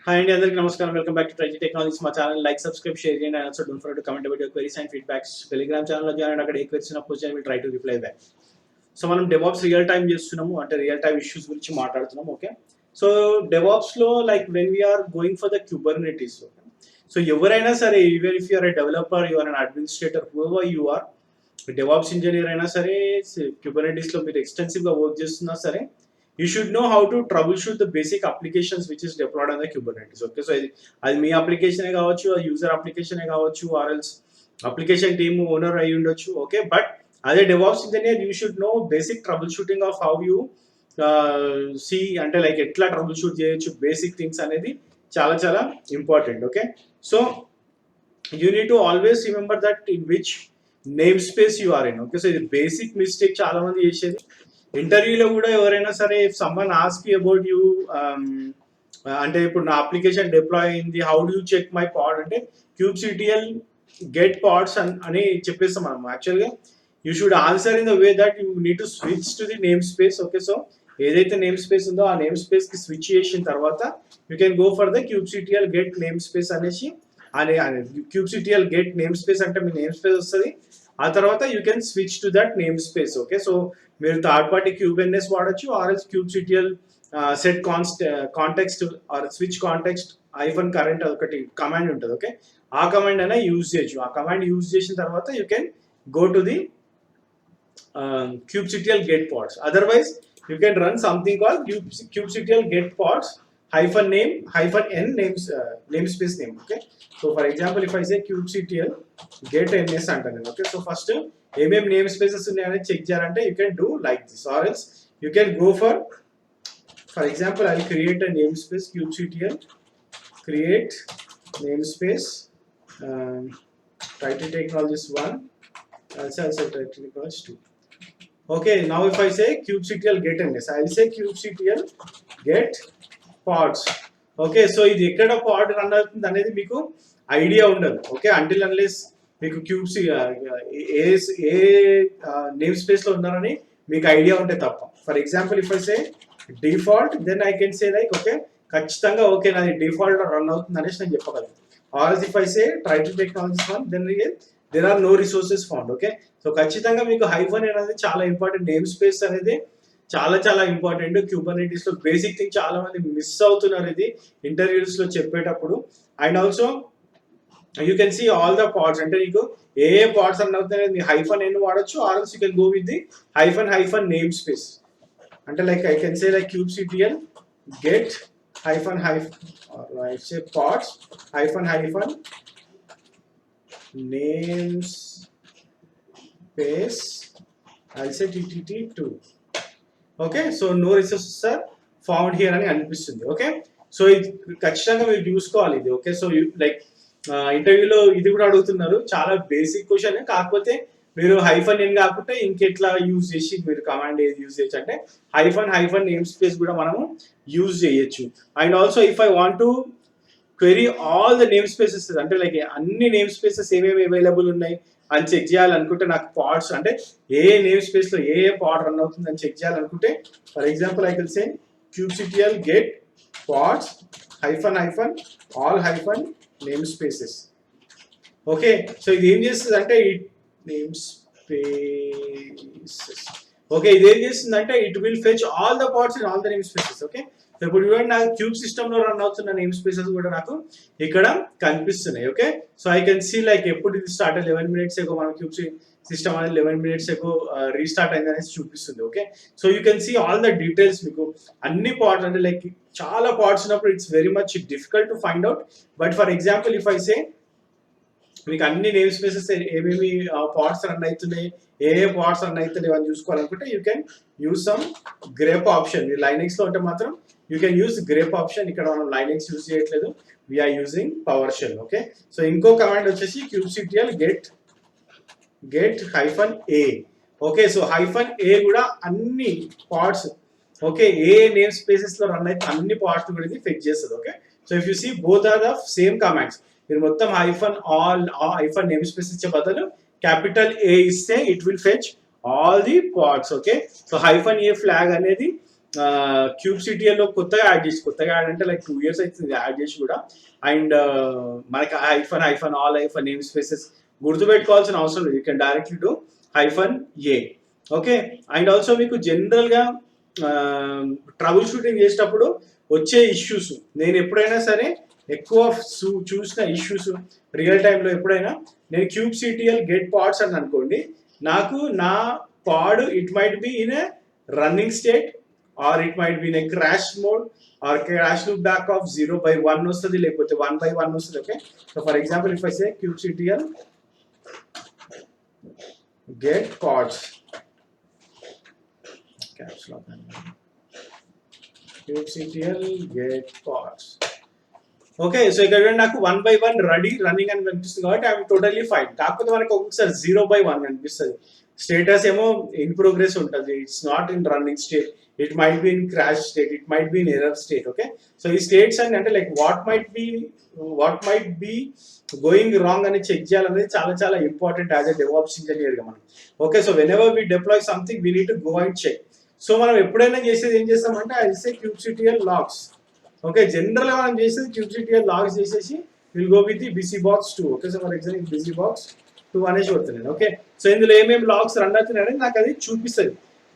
Hi India, అందరికీ నమస్కారం. Welcome back to Trie technologies. మా ఛానల్ లైక్, సబ్స్క్రైబ్, షేర్ చేయండి. And also don't forget to comment about your queries and feedbacks. Telegram ఛానల్లో join అవ్వండి. అక్కడ ఏ క్వెరీస్ ఉన్నా పోస్ట్ చేయండి. Will try to reply back. So మనం డెవాప్స్ రియల్ టైమ్ చేస్తున్నాము, అంటే రియల్ టైమ్ ఇష్యూస్ గురించి మాట్లాడుతున్నాము. ఓకే, సో డెవాప్స్ లో like when we are going for the Kubernetes, so ఎవరైనా సరే, even if you're a developer, you are an administrator, whoever you are, DevOps engineer అయినా సరే, క్యూబర్నెటీస్ లో మీరు ఎక్స్టెన్సివ్ గా వర్క్ చేస్తున్నా సరే, you should know how to troubleshoot the basic applications which is deployed on the Kubernetes. Okay, so అది మీ application కావచ్చు, యూజర్ అప్లికేషన్ కావచ్చు, or else application team owner అయి ఉండొచ్చు. ఓకే, బట్ అదే DevOps engineer you should know basic troubleshooting of how you see, అంటే like ఎట్లా troubleshoot చేయొచ్చు, బేసిక్ థింగ్స్ అనేది చాలా చాలా important. Okay, so you need to always remember that in which namespace you are in. Okay, so ఇది basic mistake చాలా మంది చేసేది. ఇంటర్వ్యూలో కూడా ఎవరైనా సరే, if someone ask you about you, అంటే ఇప్పుడు నా అప్లికేషన్ డిప్లాయ్ అయింది, హౌ డూ చెక్ మై పాడ్ అంటే kubectl గెట్ పాడ్స్ అని చెప్పేస్తాం మనం. యాక్చువల్గా you should answer in the way that you need to switch to the name space. Okay, so ఏదైతే నేమ్ స్పేస్ ఉందో ఆ నేమ్ స్పేస్ కి స్విచ్ చేసిన తర్వాత you can go for the kubectl get name space అనేసి, kubectl get name space అంటే మీ name space వస్తుంది. ఆ తర్వాత you can switch to that namespace. Okay, so మీరు థర్డ్ పార్టీ క్యూబెన్ఎస్ వాడచ్చు, or else kubectl set context or switch context hyphen current ఒకటి command ఉంటుంది. Okay, ఆ కమాండ్ అయినా యూజ్ చేయొచ్చు. ఆ కమాండ్ యూజ్ చేసిన తర్వాత you can go to the kubectl get pods. Otherwise you can run something call kubectl get pods -n namespace name. Okay, so for example, if I say kubectl get ns అంటాను. Okay, so first ఏమేమి name spaces ఉన్నాయని check చేయాలంటే you can do like this, are else you can go for example I create a name space kubectl create namespace Trie technologies 1, also Trie technologies 2. Okay, now if I say kubectl get ns, I will say kubectl get pods. Okay, so ఇది ఎక్కడ పాడ్ run అవుతుంది అనేది మీకు idea ఉండదు. Okay, until unless మీకు ఏ name space లో ఉన్నారని మీకు ఐడియా ఉంటే తప్ప. For example if I say default, then I can say like okay, ఖచ్చితంగా ఓకే నాది డిఫాల్ట్ రన్ అవుతుంది అనేసి నేను చెప్పగలను. Or if I say Trie technologies 1, then there are no resources found. Okay, so ఖచ్చితంగా మీకు హైఫన్ అనేది చాలా ఇంపార్టెంట్. నేమ్ స్పేస్ అనేది చాలా చాలా ఇంపార్టెంట్. క్యూబర్నెటీస్ లో బేసిక్ థింగ్ చాలా మంది మిస్ అవుతున్నారు ఇది ఇంటర్వ్యూస్ లో చెప్పేటప్పుడు. And also you can see all the pods, అంటే నీకు ఏ పాడ్స్ రన్ అవుతున్నాయి మీ -n వాడచ్చు, or else you can go with the -hyphen name space. అంటే like I can say like kubectl get pods -hyphen names space, I'll say ttt2. Okay, so no resources are found here అని అనిపిస్తుంది. Okay, so ఇది ఖచ్చితంగా మీరు చూసుకోవాలి ఇది. Okay, so like ఇంటర్వ్యూలో ఇది కూడా అడుగుతున్నారు, చాలా బేసిక్ క్వశ్చన్. కాకపోతే మీరు -n కాకుండా ఇంకెట్లా యూజ్ చేసి మీరు కమాండ్ ఏది యూజ్ చేయొచ్చు అంటే -hyphen నేమ్ స్పేస్ కూడా మనము యూజ్ చేయొచ్చు. And also if I want to query all the name spaces, అంటే లైక్ అన్ని నేమ్ స్పేసెస్ ఏమేమి అవైలబుల్ ఉన్నాయి అని చెక్ చేయాలనుకుంటే, నాకు పాడ్స్ అంటే ఏ నేమ్ స్పేస్ లో ఏ పాడ్ రన్ అవుతుంది అని చెక్ చేయాలనుకుంటే, for example I can say kubectl get pods -hyphen all hyphen name spaces. Okay, so ఇది ఏం చేస్తుంది అంటే నేమ్ స్పేసెస్. ఓకే, ఇది ఏం చేస్తుంది అంటే it will fetch all the pods in all the name spaces. Okay, ఇప్పుడు చూడండి నాకు క్యూబ్ సిస్టమ్ లో రన్ అవుతున్న నేమ్ స్పేసెస్ కూడా నాకు ఇక్కడ కనిపిస్తున్నాయి. Okay, so I can see like ఎప్పుడు ఇది స్టార్ట్ 11 minutes ఎగో మన క్యూబ్ సిస్టమ్ అనేది 11 minutes ఎగో రీస్టార్ట్ అయింది అనేసి చూపిస్తుంది. Okay, so you can see all the details. మీకు అన్ని పార్ట్స్ అంటే లైక్ చాలా పార్ట్స్ ఉన్నప్పుడు it's very much difficult to find out. But for example if I say మీకు అన్ని నేమ్ స్పేసెస్ ఏమేమి పార్ట్స్ రన్ అవుతున్నాయి, ఏ పార్ట్స్ రన్ అవుతున్నాయి అని చూసుకోవాలనుకుంటే you can use some grep option. మీరు లైనెక్స్ లో ఉంటే మాత్రం you can use grep option. ఇక్కడ మనం లైనెక్స్ యూజ్ చేయట్లేదు, we are using power shell. Okay, so ఇంకో కమాండ్ వచ్చేసి kubectl get -a. Okay, so -a కూడా అన్ని పార్ట్స్, ఓకే, ఏ నేమ్ స్పేసెస్ లో రన్ అయితే అన్ని పార్ట్స్ కూడా ఇది ఫెచ్ చేస్తుంది. Okay, so if you see both are the same commands, మీరు మొత్తం -all నేమ్ స్పేస్ ఇచ్చే బదులు A ఇస్తే it will fetch all the parts. Okay, so -a flag అనేది క్యూబ్సిటీఎల్లో కొత్తగా యాడ్ అంటే లైక్ 2 years అవుతుంది యాడ్ చేసి కూడా. అండ్ మనకి hyphen all hyphen name spaces గుర్తుపెట్టుకోవాల్సిన అవసరం లేదు. You can directly to -a. Okay, and also మీకు జనరల్గా ట్రబుల్ షూటింగ్ చేసేటప్పుడు వచ్చే ఇష్యూస్, నేను ఎప్పుడైనా సరే ఎక్కువ చూసిన ఇష్యూస్ రియల్ టైంలో ఎప్పుడైనా నేను kubectl గెట్ పాడ్స్ అని అనుకోండి, నాకు నా pod it might be in a running state or it might be in a crash mode or crash loop back off 0/1 వస్తుంది, లేకపోతే 1/1 వస్తుంది. Okay, so for example if I say kubectl get pods kubectl get pods. Okay, so ఇక్కడ నాకు 1/1 running అని కనిపిస్తుంది కాబట్టి I'm totally fine. కాకపోతే మనకు ఒక్కొక్కసారి 0/1 కనిపిస్తుంది. స్టేటస్ ఏమో ఇన్ ప్రోగ్రెస్ ఉంటుంది, it's not in running state, it might be in crash state, it might be in error state. Okay, so ఈ స్టేట్స్ అన్ని అంటే like what might be going wrong అని చెక్ చేయాలనేది చాలా చాలా ఇంపార్టెంట్ యాజ్ ఎ డెవాప్స్ ఇంజనీర్గా మనం. Okay, so whenever we deploy something we need to go and check. So మనం ఎప్పుడైనా చేసేది ఏం చేస్తామంటే I say kubectl logs. Okay, general గా మనం చేసేది kubectl logs చేసేసి will go with the busybox2. Okay, so for example busybox2 అనేసి వస్తున్నాను. ఓకే, సో ఇందులో ఏమేమి లాగ్స్ రన్ అవుతున్నాయని నాకు అది చూపిస్తుంది.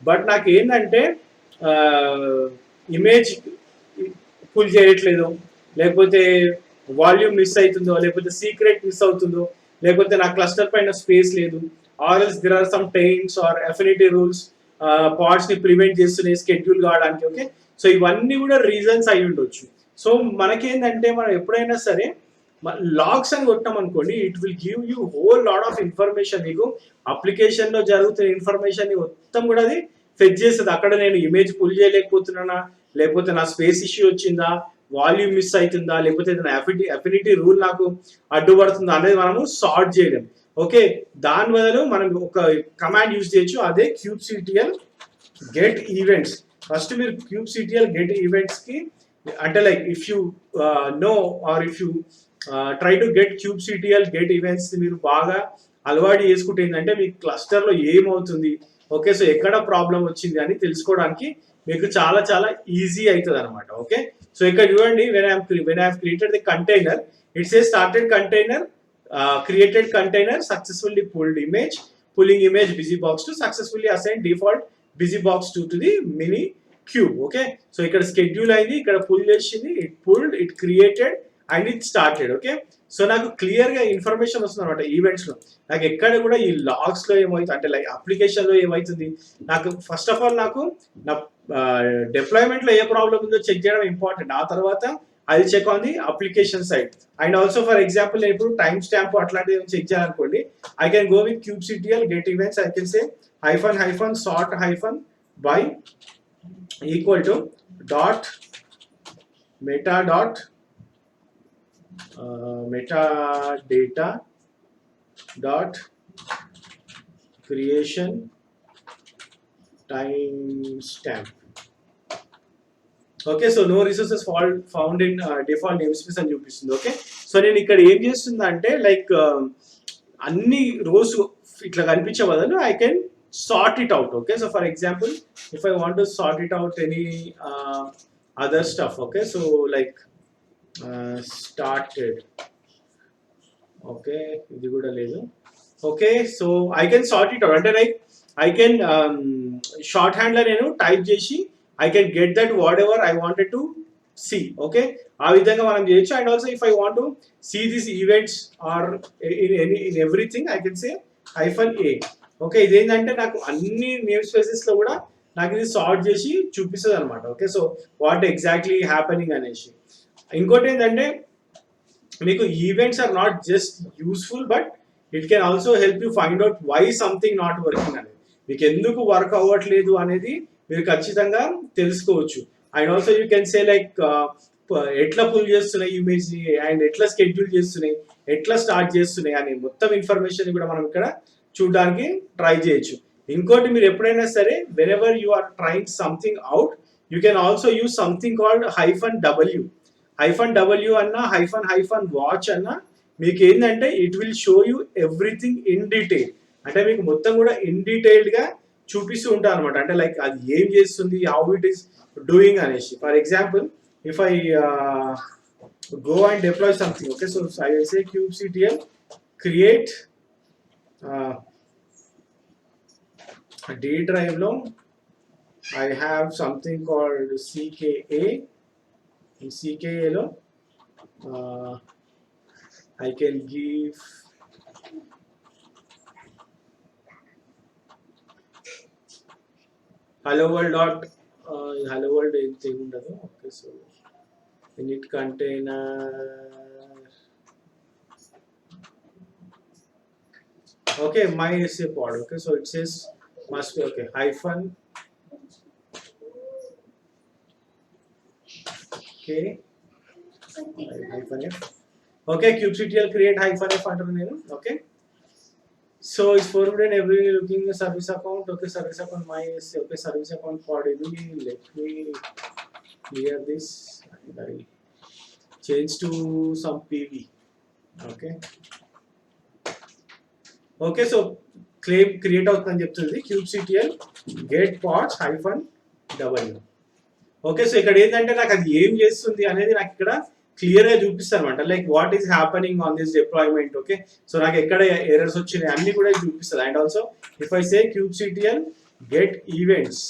బట్ నాకు ఏంటంటే ఇమేజ్ పుల్ చేయట్లేదు, లేకపోతే వాల్యూమ్ మిస్ అవుతుందో, లేకపోతే సీక్రెట్ మిస్ అవుతుందో, లేకపోతే నా క్లస్టర్ పైన స్పేస్ లేదు, or else there are sometimes or affinity rules pods ని ప్రివెంట్ చేస్తున్నాయి స్కెడ్యూల్ కావడానికి. ఓకే, సో ఇవన్నీ కూడా రీజన్స్ అయి ఉండొచ్చు. సో మనకేంటంటే మనం ఎప్పుడైనా సరే లాగ్స్ అని కొట్టాం అనుకోండి, it will give you whole lot of information. మీకు అప్లికేషన్ లో జరుగుతున్న ఇన్ఫర్మేషన్ ని మొత్తం కూడా అది ఫెచ్ చేస్తుంది. అక్కడ నేను ఇమేజ్ పుల్ చేయలేకపోతున్నానా, లేకపోతే నా స్పేస్ ఇష్యూ వచ్చిందా, వాల్యూమ్ మిస్ అవుతుందా, లేకపోతే అఫినిటీ రూల్ నాకు అడ్డుపడుతుందా అనేది మనము సార్ట్ చేయలేం. ఓకే, దాని బదులు మనం ఒక కమాండ్ యూజ్ చేయొచ్చు, అదే kubectl గెట్ ఈవెంట్స్. ఫస్ట్ మీరు kubectl గెట్ ఈవెంట్స్ కి అంటే like if you know or if you try to get kubectl get events మీరు బాగా అలవాటు చేసుకుంటే ఏంటంటే మీ క్లస్టర్ లో ఏమవుతుంది, ఓకే, సో ఎక్కడ ప్రాబ్లం వచ్చింది అని తెలుసుకోవడానికి మీకు చాలా చాలా ఈజీ అవుతుంది అనమాట. ఓకే, సో ఇక్కడ చూడండి, when I have created the container, it says started container, created container, successfully pulling image busybox2, successfully assigned default busybox2 to the mini cube. Okay, so ఇక్కడ స్కెడ్యూల్ అయింది, ఇక్కడ పుల్ చేసింది, it pulled, it created and it started. Okay, so నాకు clear గా information వస్తుంది అనమాట events లో. నాకు ఎక్కడ కూడా ఈ లాగ్స్ లో ఏమవుతుంది అంటే లైక్ అప్లికేషన్ లో ఏమవుతుంది, నాకు ఫస్ట్ ఆఫ్ ఆల్ నాకు నా డిప్లాయ్మెంట్ లో ఏ ప్రాబ్లం ఉందో చెక్ చేయడం ఇంపార్టెంట్. ఆ తర్వాత I check on the application side. And also for example నేను ఇప్పుడు టైం స్టాంప్ అట్లాంటివి చెక్ చేయాలనుకోండి, I can go with kubectl get events. I can say -sort -by equal to dot metadata dot creation timestamp. Okay, so no resources found in default name space అని చూపిస్తుంది. Okay, so నేను ఇక్కడ ఏం చేస్తుంది అంటే like అన్ని రోజు ఇట్లా కనిపించే బదులు I can sort it out. Okay, so for example if I want to sort it out any other stuff, okay, so like started, okay, ఇది కూడా లేదు. Okay, so I can sort it out అంటే like I can short hand లో నేను type చేసి I can get that whatever I wanted to see. Okay, ఆ విధంగా మనం చేయొచ్చు. And also if I want to see these events or in everything I can say -a. Okay, ఇదేంటంటే నాకు అన్ని నేమ్ స్పేసెస్ లో కూడా నాకు ఇది సార్ట్ చేసి చూపిస్తుంది అనమాట. Okay, so what exactly happening అనేసి. ఇంకోటి ఏంటంటే మీకు events are not just useful but it can also help you find out why something not working అనేది. మీకు ఎందుకు వర్క్ అవ్వట్లేదు అనేది మీరు ఖచ్చితంగా తెలుసుకోవచ్చు. And also you can say like ఎట్లా పుల్ చేస్తున్నాయి ఇమేజ్ ని, అండ్ ఎట్లా స్కెడ్యూల్ చేస్తున్నాయి, ఎట్లా స్టార్ట్ చేస్తున్నాయి అని మొత్తం ఇన్ఫర్మేషన్ కూడా మనం ఇక్కడ చూడడానికి ట్రై చేయొచ్చు. ఇంకోటి మీరు ఎప్పుడైనా సరే whenever you are trying something out you can also use something called -w అన్న -watch అన్న మీకు ఏంటంటే it will show you everything in detail. అంటే మీకు మొత్తం కూడా ఇన్ డీటెయిల్డ్ గా చూపిస్తూ ఉంటాను అనమాట. అంటే లైక్ అది ఏం చేస్తుంది, హౌ ఇట్ ఈస్ డూయింగ్ అనేసి. For example if I go and deploy something, okay, so I will say kubectl create D drive lo I have something called CKA. In CKA lo I can give hello world dot hello world anything undadu. Okay, so init container, okay, MySQL pod, okay, so it says must be okay hyphen k hyphen f, okay, kubectl create hyphen f అంటారు నేను. Okay, so it's forbidden every looking service account, okay, service account MySQL, okay, service account pod ఇది. Let me clear this and I change to some PV. Okay, okay, so claim create అవుతుందని చెప్తుంది kubectl get pods hyphen w. Okay, so ఇక్కడ ఏంటంటే నాకు అది ఏం చేస్తుంది అనేది నాకు ఇక్కడ క్లియర్ గా చూపిస్తారు అనమాట. Like what is happening on this deployment. Okay, so నాకు ఎక్కడ ఎర్రర్స్ వచ్చినాయి అన్ని కూడా చూపిస్తుంది. And also if I say kubectl get events,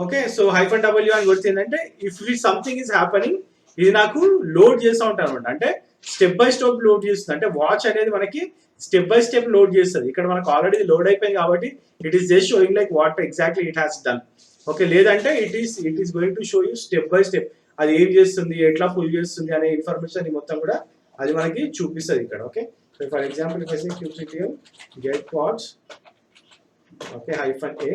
okay, so hyphen w అని కొడితే ఏంటంటే ఇఫ్ సంథింగ్ ఈస్ హ్యాపెనింగ్ ఇది నాకు లోడ్ చేస్తూ ఉంటాను అనమాట. అంటే స్టెప్ బై స్టెప్ లోడ్ చేస్తుంది. అంటే వాచ్ అనేది మనకి స్టెప్ బై స్టెప్ లోడ్ చేస్తుంది. ఇక్కడ మనకు ఆల్రెడీ లోడ్ అయిపోయింది కాబట్టి it is just showing like what exactly it has done. Okay, లేదంటే it is going to show you step by step అది ఏం చేస్తుంది, ఎట్లా పుల్ చేస్తుంది అనే ఇన్ఫర్మేషన్ మొత్తం కూడా అది మనకి చూపిస్తుంది ఇక్కడ. Okay, so for example if I say kubectl get pods, okay, hyphen a,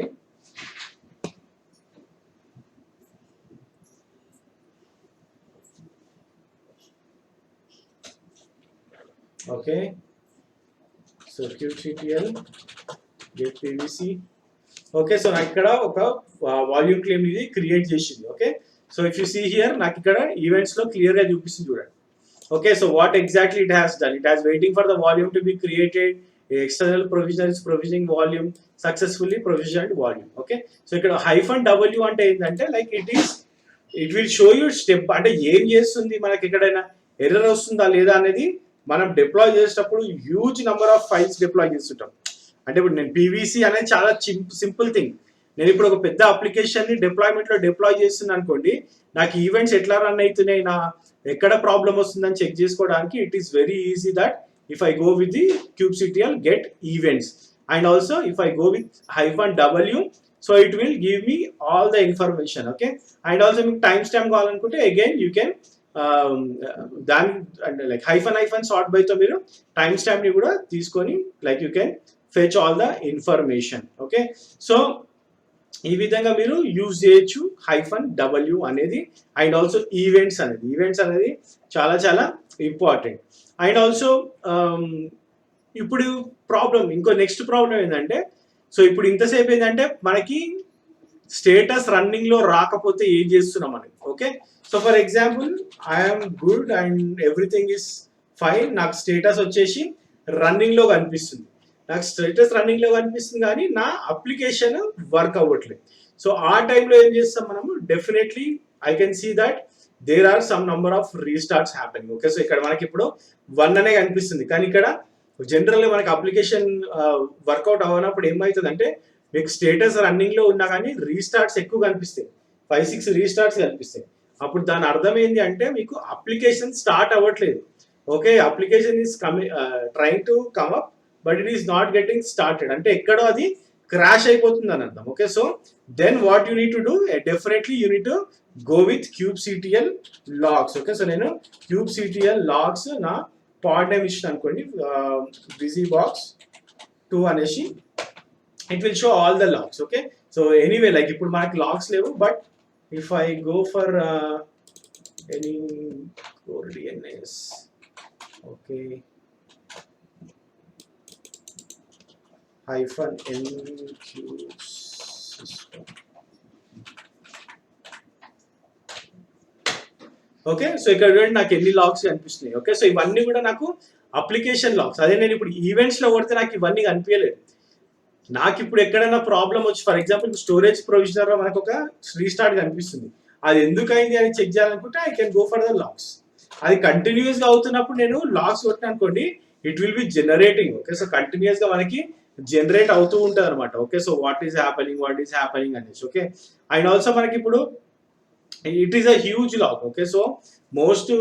okay, so kubectl get pvc, okay, so నాకు ఇక్కడ ఒక వాల్యూమ్ క్లెయిమ్ ఇది క్రియేట్ చేసింది. Okay, so if you see here నాకు ఇక్కడ ఈవెంట్స్ లో క్లియర్ గా చూపిస్తుంది చూడండి. Okay, so what exactly it has done, it has waiting for the volume to be created, external provisioner is provisioning volume, successfully provisioned volume. Okay, so ఇక్కడ hyphen w అంటే ఏంటంటే like it will show you step, అంటే ఏం చేస్తుంది, మనకి ఎక్కడైనా error వస్తుందా లేదా అనేది మనం డిప్లాయ్ చేసేటప్పుడు huge number of files deploy చేస్తుంటాం. అంటే ఇప్పుడు నేను పీవీసీ అనేది చాలా సింపుల్ థింగ్. నేను ఇప్పుడు ఒక పెద్ద అప్లికేషన్ ని డిప్లాయ్మెంట్ లో డిప్లాయ్ చేస్తున్నాను అనుకోండి, నాకు ఈవెంట్స్ ఎట్లా రన్ అవుతున్నాయి, నా ఎక్కడ ప్రాబ్లం వస్తుందని చెక్ చేసుకోవడానికి it is very easy that if I go with the kubectl get events and also if I go with hyphen w, so it will give me all the information. Okay, and also మీకు time stamp కావాలనుకుంటే again you can దాని అంటే like hyphen sort by తో మీరు time stamp ని కూడా తీసుకొని like you can fetch all the information. Okay, so ఈ విధంగా మీరు యూజ్ చేయొచ్చు hyphen w అనేది. అండ్ ఆల్సో ఈవెంట్స్ అనేది చాలా చాలా ఇంపార్టెంట్. అండ్ ఆల్సో ఇప్పుడు ఇంకో నెక్స్ట్ ప్రాబ్లం ఏంటంటే, సో ఇప్పుడు ఇంతసేపు ఏంటంటే మనకి స్టేటస్ రన్నింగ్ లో రాకపోతే ఏం చేస్తున్నాం అనేది. Okay, so for example I'm good and everything is fine, నాకు స్టేటస్ వచ్చేసి రన్నింగ్ లో కనిపిస్తుంది, కానీ నా అప్లికేషన్ వర్క్ అవ్వట్లేదు. సో ఆ టైంలో ఏం చేస్తాం మనము, definitely I can see that there are some number of restarts happening. Okay, so ఇక్కడ మనకి ఇప్పుడు 1 అనే కనిపిస్తుంది, కానీ ఇక్కడ జనరల్గా మనకి అప్లికేషన్ వర్కౌట్ అవ్వనప్పుడు ఏమవుతుంది అంటే మీకు స్టేటస్ రన్నింగ్ లో ఉన్నా కానీ రీస్టార్ట్స్ ఎక్కువ కనిపిస్తాయి, 5-6 రీస్టార్ట్స్ కనిపిస్తాయి. అప్పుడు దాని అర్థం ఏంటి అంటే మీకు అప్లికేషన్ స్టార్ట్ అవ్వట్లేదు. Okay, application is trying to come up but it is not getting started, అంటే ఎక్కడో అది క్రాష్ అయిపోతుంది అని అర్థం. Okay, so then what you need to do, definitely you need to go with kubectl logs. Okay, so నేను kubectl logs నా పాడ్ name ఇచ్చిన అనుకోండి, busybox2 అనేసి it will show all the logs. Okay, so anyway like ఇప్పుడు మనకి logs లేవు, but if I go for any core DNS, okay, -nq system. Okay, so ఇక్కడ నాకు ఎన్ని లాగ్స్ కనిపిస్తున్నాయి. ఓకే, సో ఇవన్నీ కూడా నాకు అప్లికేషన్ లాగ్స్. అదే నేను ఇప్పుడు ఈవెంట్స్లో కొడితే నాకు ఇవన్నీ కనిపించలేదు. నాకు ఇప్పుడు ఎక్కడైనా ప్రాబ్లం వచ్చి ఫర్ ఎగ్జాంపుల్ స్టోరేజ్ ప్రొవిజనర్లో మనకు ఒక రీస్టార్ట్ కనిపిస్తుంది. అది ఎందుకైంది అని చెక్ చేయాలనుకుంటే I can go for the logs. అది కంటిన్యూస్గా అవుతున్నప్పుడు నేను లాగ్స్ కొట్టిన అనుకోండి, it will be generating. Okay, so కంటిన్యూస్గా మనకి జనరేట్ అవుతూ ఉంటుంది అనమాట. Okay, so what is happening అనేసి. ఓకే, అండ్ ఆల్సో మనకి ఇప్పుడు it is a huge log. Okay, so most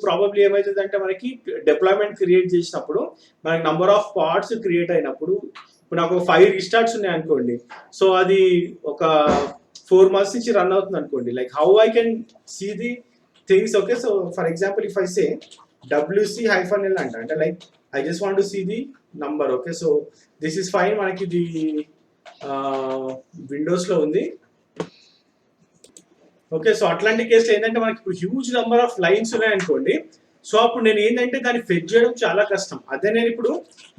probably ఏమవుతుంది అంటే మనకి డిప్లాయ్మెంట్ క్రియేట్ చేసినప్పుడు మనకి నంబర్ ఆఫ్ పార్ట్స్ క్రియేట్ అయినప్పుడు ఇప్పుడు నాకు 5 రీస్టార్ట్స్ ఉన్నాయి అనుకోండి, సో అది ఒక 4 months నుంచి రన్ అవుతుంది అనుకోండి. Like how I can see the things. Okay, so for example if I say wc-l అంటే like I just want to see the number. Okay, so this is fine. మనకి ఇది విండోస్లో ఉంది. Okay, so అట్లాంటి కేసులో ఏంటంటే మనకి ఇప్పుడు హ్యూజ్ నెంబర్ ఆఫ్ లైన్స్ ఉన్నాయనుకోండి, సో అప్పుడు నేను ఏంటంటే దాన్ని ఫెచ్ చేయడం చాలా కష్టం. అదే నేను ఇప్పుడు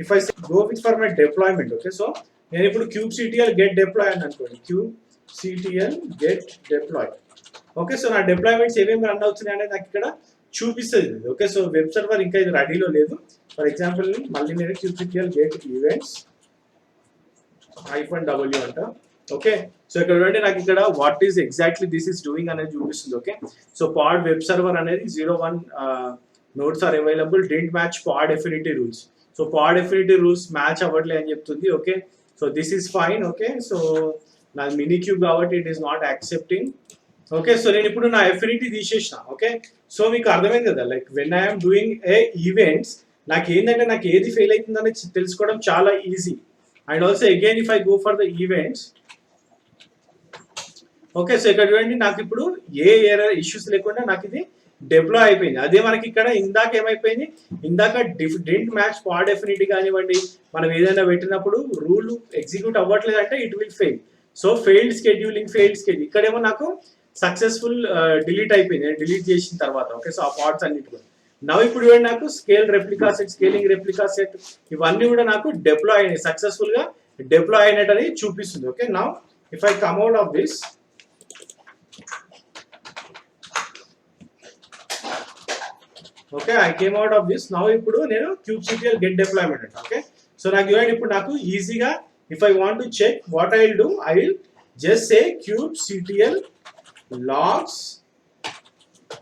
if I go with for my deployment. Okay, so నేను ఇప్పుడు kubectl get deploy అని అనుకోండి, kubectl get deploy. Okay, so నా డిప్లాయ్మెంట్స్ ఏమేమి రన్ అవుతున్నాయి అనేది నాకు ఇక్కడ చూపిస్తుంది. ఓకే, సో వెబ్ సర్వర్ ఇంకా ఇది రెడీలో లేదు. ఫర్ ఎగ్జాంపుల్ మళ్ళీ నేను kubectl get events -w అంట. ఓకే, సో ఇక్కడ చూడండి నాకు ఇక్కడ what is exactly this is doing అనేది చూపిస్తుంది. Okay, so pod web server అనేది 01 nodes are available, didn't match pod affinity rules. So pod affinity rules match అవ్వట్లే అని చెప్తుంది. Okay, so this is fine. Okay, so నా mini cube కాబట్టి it is not accepting. Okay, so నేను ఇప్పుడు నా affinity తీసేసిన. ఓకే, సో మీకు అర్థమైంది కదా, like when I'm doing a events నాకు ఏంటంటే నాకు ఏది ఫెయిల్ అవుతుందని తెలుసుకోవడం చాలా easy. And also again if I go for the events. Okay, so ఇక్కడ చూడండి నాకు ఇప్పుడు ఏ ఎర్రర్ ఇష్యూస్ లేకుండా నాకు ఇది డిప్లాయ్ అయిపోయింది. అదే మనకి ఇక్కడ ఇందాక ఏమైపోయింది, ఇందాక డింట్ మ్యాచ్ పాడ్ డెఫినిటీ కానివ్వండి, మనం ఏదైనా పెట్టినప్పుడు రూల్ ఎగ్జిక్యూట్ అవ్వట్లేదు అంటే it will fail. So failed scheduling ఇక్కడేమో నాకు సక్సెస్ఫుల్ డిలీట్ అయిపోయింది డిలీట్ చేసిన తర్వాత. ఓకే, సో ఆ పార్ట్స్ అన్నిటి కూడా నవ్వు ఇప్పుడు చూడండి నాకు స్కేలింగ్ రెప్లికా సెట్ ఇవన్నీ కూడా నాకు డిప్లాయ్ అయినాయి, సక్సెస్ఫుల్ గా డిప్లాయ్ అయినట్టు అని చూపిస్తుంది. Okay, now if I come out of this. Okay, I came out of this. Now ఇప్పుడు నేను kubectl get deployment అంట. ఓకే, సో నాకు చూడండి ఇప్పుడు నాకు ఈజీగా if I want to check what I will do, I will just say kubectl logs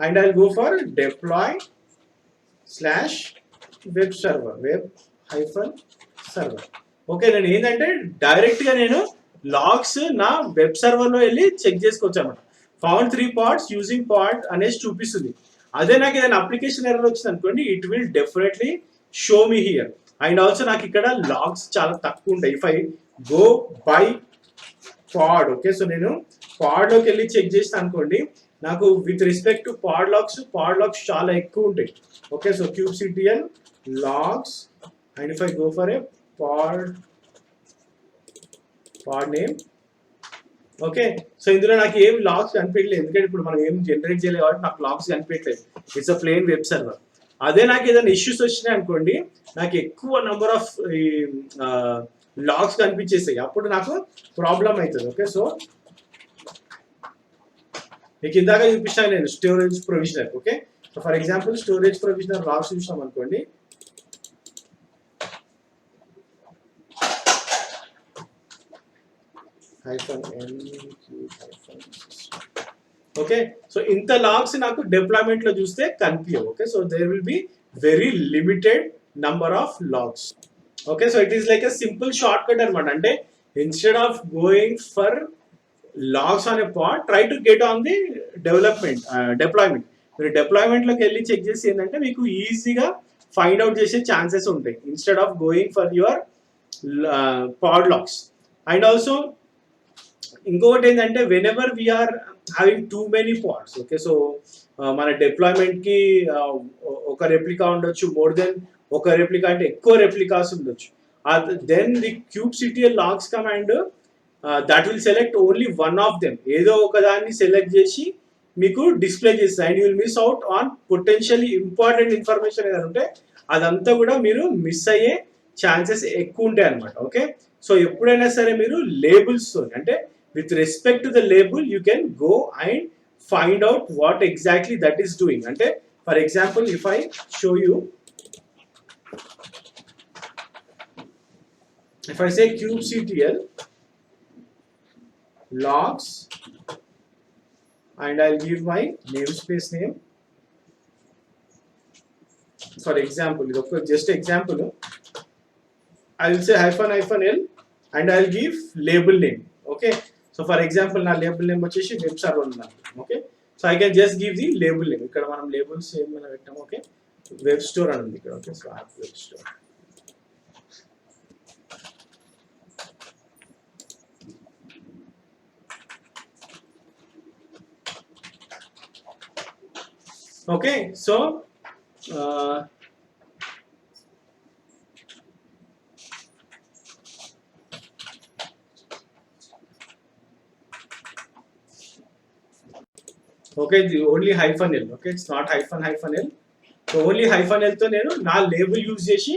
and I'll go for deploy /web server web-server. Okay, నేను ఏంటంటే డైరెక్ట్ గా నేను లాగ్స్ నా వెబ్ సర్వర్ లో వెళ్ళి చెక్ చేసుకోవచ్చు అనమాట. ఫౌండ్ 3 parts యూజింగ్ పాడ్ అనేసి చూపిస్తుంది. అదే నాకు ఏదైనా అప్లికేషన్ ఎర్రర్ వచ్చింది అనుకోండి, it will definitely show me here. And also నాకు ఇక్కడ లాగ్స్ చాలా తక్కువ ఉంటాయి. If I go by pod. Okay, so నేను పాడ్ లోకి వెళ్ళి చెక్ చేస్తాను అనుకోండి, నాకు with respect to pod logs చాలా ఎక్కువ ఉంటాయి. Okay, so kubectl logs and if I go for a pod name. Okay, so ఇందులో నాకు ఏం లాగ్స్ కనిపించలేదు, ఎందుకంటే ఇప్పుడు మనం ఏం జనరేట్ చేయలేదు కాబట్టి నాకు లాగ్స్ కనిపించలేదు. It's a plain web server. అదే నాకు ఏదైనా ఇష్యూస్ వచ్చినాయి అనుకోండి, నాకు ఎక్కువ నెంబర్ ఆఫ్ లాగ్స్ కనిపించేస్తాయి, అప్పుడు నాకు ప్రాబ్లం అవుతుంది. ఓకే, సో మీకు ఇందాక చూపిస్తాను నేను storage provisioner. Okay, so for example storage provisioner logs చూసాం అనుకోండి, ఓకే, సో ఇంత లాగ్స్ నాకు డిప్లాయ్మెంట్ లో చూస్తే కనిపించవు. Okay, so there will be very limited number of logs. Okay, so it is like a simple shortcut అనమాట. అంటే instead of going for logs on a pod, try to get on the deployment. మీరు deployment లోకి వెళ్ళి check చేసి ఏంటంటే మీకు ఈజీగా find out చేసే ఛాన్సెస్ ఉంటాయి instead of going for your pod logs. And also ఇంకొకటి ఏంటంటే whenever we're having too many pods. Okay, so మన డిప్లాయ్మెంట్ కి ఒక రెప్లికా ఉండొచ్చు, మోర్ దెన్ ఒక రెప్లికా అంటే ఎక్కువ రెప్లికాస్ ఉండొచ్చు. Then the kubectl logs command that will select only one of them, ఏదో ఒక దాన్ని సెలెక్ట్ చేసి మీకు డిస్ప్లే చేస్తుంది. And you will miss out on potentially important information ఏదైనా ఉంటే అదంతా కూడా మీరు మిస్ అయ్యే ఛాన్సెస్ ఎక్కువ ఉంటాయి అనమాట. ఓకే, సో ఎప్పుడైనా సరే మీరు లేబుల్స్ అంటే with respect to the label you can go and find out what exactly that is doing. అంటే for example if I show you if I say kubectl logs and I'll give my namespace name for example, just example, I'll say -l and I'll give label name. Okay, so for example na label name వచ్చేసి web server unnaadu. Okay, so I can just give the label name. ఇక్కడ మనం labels ఏమైనా పెట్టాం. Okay, web store అని ఉంది ఇక్కడ. Okay, so app web store. Okay, so okay, the only -l. Okay, it's not -l. So only -l తో నేను నా లేబుల్ యూజ్ చేసి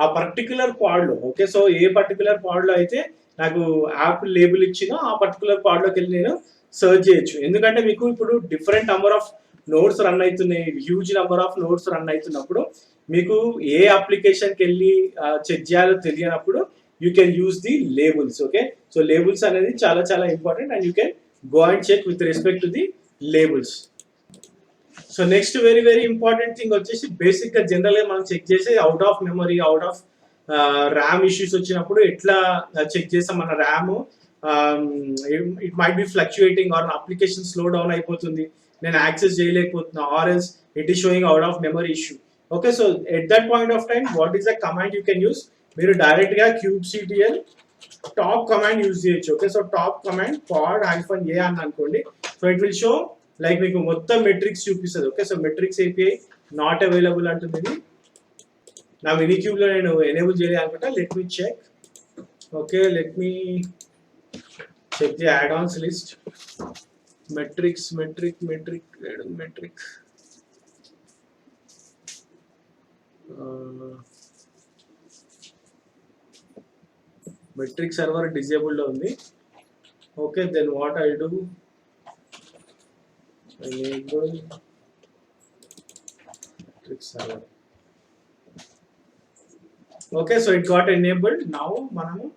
ఆ పర్టికులర్ పాడ్ లో, ఓకే, సో ఏ పర్టికులర్ పాడ్ లో అయితే నాకు యాప్ లేబుల్ ఇచ్చినా ఆ పర్టికులర్ పాడ్ లోకి వెళ్ళి నేను సర్చ్ చేయొచ్చు. ఎందుకంటే మీకు ఇప్పుడు different number of nodes run అవుతున్నాయి, huge number of nodes run అవుతున్నప్పుడు మీకు ఏ అప్లికేషన్కి వెళ్ళి చెక్ చేయాలో తెలియనప్పుడు you can use the labels. Okay, so labels అనేది చాలా చాలా important and you can go and check with respect to the labels. So next very very important thing వచ్చేసి బేసిక్ గా జనరల్ గా మనం చెక్ చేసే out of memory, out of RAM issues వచ్చినప్పుడు ఎట్లా చెక్ చేస్తాం మన RAM it might be fluctuating or application slow down అయిపోతుంది, నేను యాక్సెస్ చేయలేకపోతున్నా, or else it is showing out of memory issue. Okay, so at that point of time what is the command you can use, మీరు direct గా kubectl top command use చేయొచ్చు. Okay, so top command pod -a అని అనుకోండి, so it will show like మీకు మొత్తం metrics చూపిస్తుంది. Okay, so metrics API not available అంటుంది. నా మినీ క్యూబ్ లో నేను ఎనేబుల్ చేయాలి అనుకుంటా. Let me check. Okay, let me check the add ons list. Metrics metric metric server disabled లో ఉంది. Okay, then what I do, enable metric server. Okay, so it got enabled. Now manamu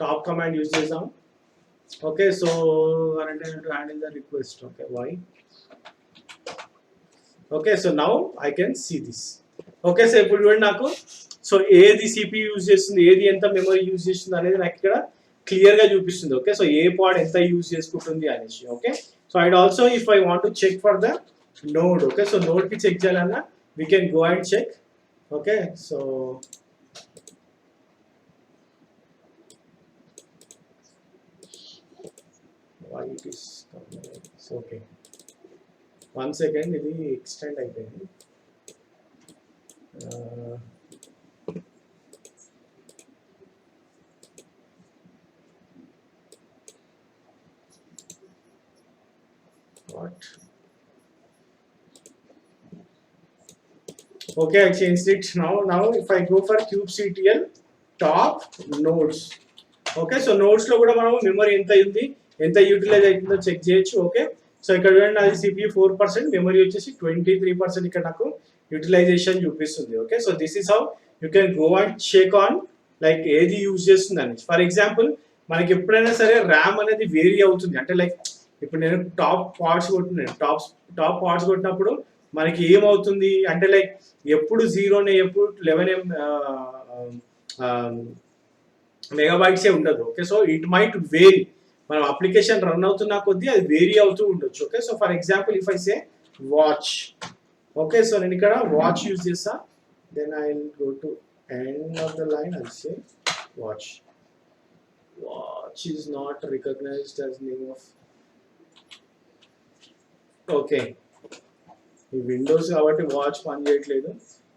top command use chesam. Okay, so I need to handle the request. Okay, why? Okay, so now I can see this. Okay, so ఇప్పుడు చూడండి నాకు, so ఏది CPU use చేస్తుంది, ఏది ఎంత memory use చేస్తుంది అనేది నాకు ఇక్కడ క్లియర్ గా చూపిస్తుంది. ఓకే, సో ఏ పాడ్ ఎంత యూజ్ చేసుకుంటుంది అనేసి. Okay, so and also if I want to check for the node, okay, so node కి చెక్ చేయాలన్నా we can go and check. Okay, so why it is so okay, 1 second, ఇది extend అయిపోయింది. what, okay, I changed it. Now if I go for kubectl top nodes, okay, so nodes లో కూడా మనం memory ఎంత ఉంది, ఎంత utilise అవుతుందో check చేయొచ్చు. ఓకే, సో ఇక్కడ చూడండి అది CPU 4%, మెమరీ వచ్చేసి 23% ఇక్కడ నాకు యూటిలైజేషన్ చూపిస్తుంది. Okay, so this is how you can go and check on like ఏది యూజ్ చేస్తుంది అని. ఫర్ ఎగ్జాంపుల్ మనకి ఎప్పుడైనా సరే ర్యామ్ అనేది వేరీ అవుతుంది, అంటే లైక్ ఇప్పుడు నేను టాప్ పార్ట్స్ కొట్టినాను, టాప్ పార్ట్స్ కొట్టినప్పుడు మనకి ఏమవుతుంది అంటే లైక్ ఎప్పుడు 0 ఎప్పుడు 11 మెగాబైట్సే ఉండదు. Okay, so it might vary, మనం అప్లికేషన్ రన్ అవుతున్న కొద్దీ అది వేరీ అవుతూ ఉండొచ్చు. Okay, so for example if I say watch, okay, so నేను ఇక్కడ వాచ్ యూజ్ చేస్తా, then I will go to end of the line, I say watch is not recognized as name of. Okay, ఈ Windows కాబట్టి watch పని చేయట్లేదు.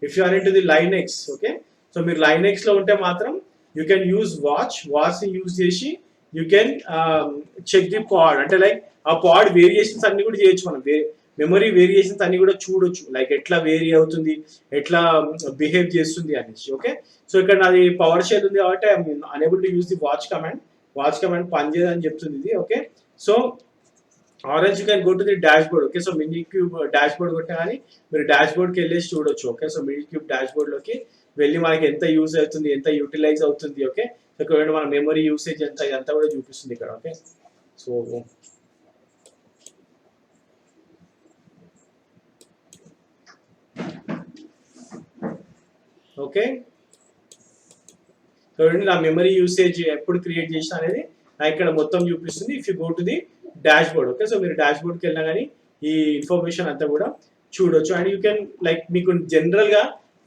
If you are in to the Linux, okay, so మీరు Linux లో ఉంటే మాత్రం you can use watch ని use చేసి యూ కెన్ చెక్ ది పాడ్, అంటే లైక్ ఆ పాడ్ వేరియేషన్స్ అన్ని కూడా చేయొచ్చు, మనం మెమరీ వేరియేషన్స్ అన్ని కూడా చూడొచ్చు, లైక్ ఎట్లా వేరీ అవుతుంది, ఎట్లా బిహేవ్ చేస్తుంది అనేసి. ఓకే, సో ఇక్కడ నాది పవర్ షెల్ ఉంది కాబట్టి I mean unable to use the watch command పనిచేయదని చెప్తుంది ఇది. Okay, so or else you can go to the dashboard. Okay, so minikube dashboard కొట్టగానే మీరు డాష్బోర్డ్కి వెళ్ళేసి చూడొచ్చు. ఓకే, సో మినిక్యూబ్ డాష్బోర్డ్లోకి వెళ్ళి మనకి ఎంత యూజ్ అవుతుంది, ఎంత యూటిలైజ్ అవుతుంది. ఓకే, ఒకవేళ మన మెమరీ యూసేజ్ ఎంత, ఇదంతా కూడా చూపిస్తుంది ఇక్కడ. ఓకే, సో ఓకే, చూడండి నా మెమరీ యూసేజ్ ఎప్పుడు క్రియేట్ చేసిన అనేది నాకు ఇక్కడ మొత్తం చూపిస్తుంది. If you go to the dashboard. Okay, so మీరు డాష్బోర్డ్కి వెళ్ళినా కానీ ఈ ఇన్ఫర్మేషన్ అంతా కూడా చూడొచ్చు. అండ్ యూ కెన్ లైక్ మీకు జనరల్గా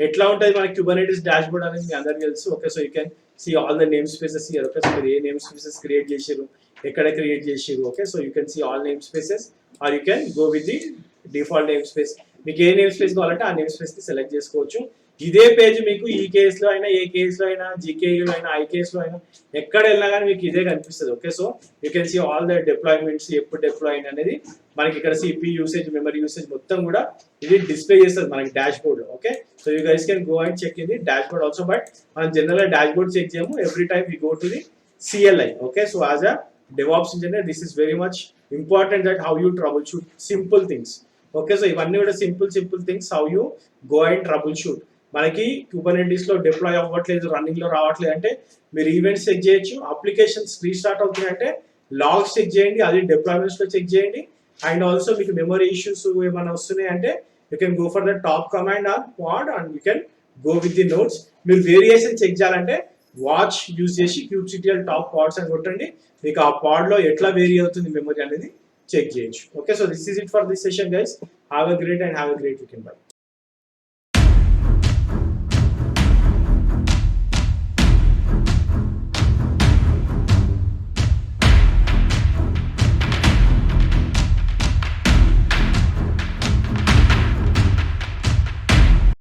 ఎట్లా ఉంటుంది మన Kubernetes డాష్బోర్డ్ అనేది మీకు అందరికీ తెలుసు. Okay, so you can see all the name spaces here. Okay, so మీరు ఏ నేమ్ స్పేసెస్ క్రియేట్ చేసారు, ఎక్కడ క్రియేట్ చేసారు. Okay, so you can see all name spaces or you can go with the default name space. మీకు ఏ name space కావాలంటే ఆ name స్పేస్ని select చేసుకోవచ్చు. ఇదే పేజ్ మీకు ఈ కేసులో అయినా, ఏ కేసులో అయినా, జీకేలో అయినా, ఐ కేసులో అయినా ఎక్కడ వెళ్ళినా కానీ మీకు ఇదే కనిపిస్తుంది. Okay, so you can see all the deployments ఎప్పుడు డిప్లాయ్ అయిన అనేది మనకి ఇక్కడ సిపి యూసేజ్, మెమరీ యూసేజ్ మొత్తం కూడా ఇది డిస్ప్లే చేస్తుంది మనకి dashboard. Okay, so you guys can go and check in the dashboard also. But మనం జనరల్గా డాష్ బోర్డ్ చెక్ చేయము, every time we go to the CLI. Okay, so as a DevOps engineer this is very much important that how you troubleshoot simple things. Okay, so ఇవన్నీ కూడా simple things how you go and trouble-shoot. మనకి Kubernetes లో deploy అవ్వట్లేదు, running లో రావట్లేదు అంటే మీరు events check చేయొచ్చు. అప్లికేషన్స్ రీస్టార్ట్ అవుతున్నాయి అంటే లాగ్స్ చెక్ చేయండి, అది డిప్లాయ్మెంట్స్ లో చెక్ చేయండి. అండ్ ఆల్సో మీకు మెమరీ ఇష్యూస్ ఏమైనా వస్తున్నాయి అంటే you can go for the top command or pod and you can go with the notes. మీరు వేరియేషన్ చెక్ చేయాలంటే వాచ్ యూజ్ చేసి kubectl టాప్ పాడ్స్ అని కొట్టండి, మీకు ఆ పాడ్ లో ఎట్లా వేరీ అవుతుంది మెమరీ అనేది చెక్ చేయొచ్చు. Okay, so this is it for this session guys. Have a great and have a great weekend. By.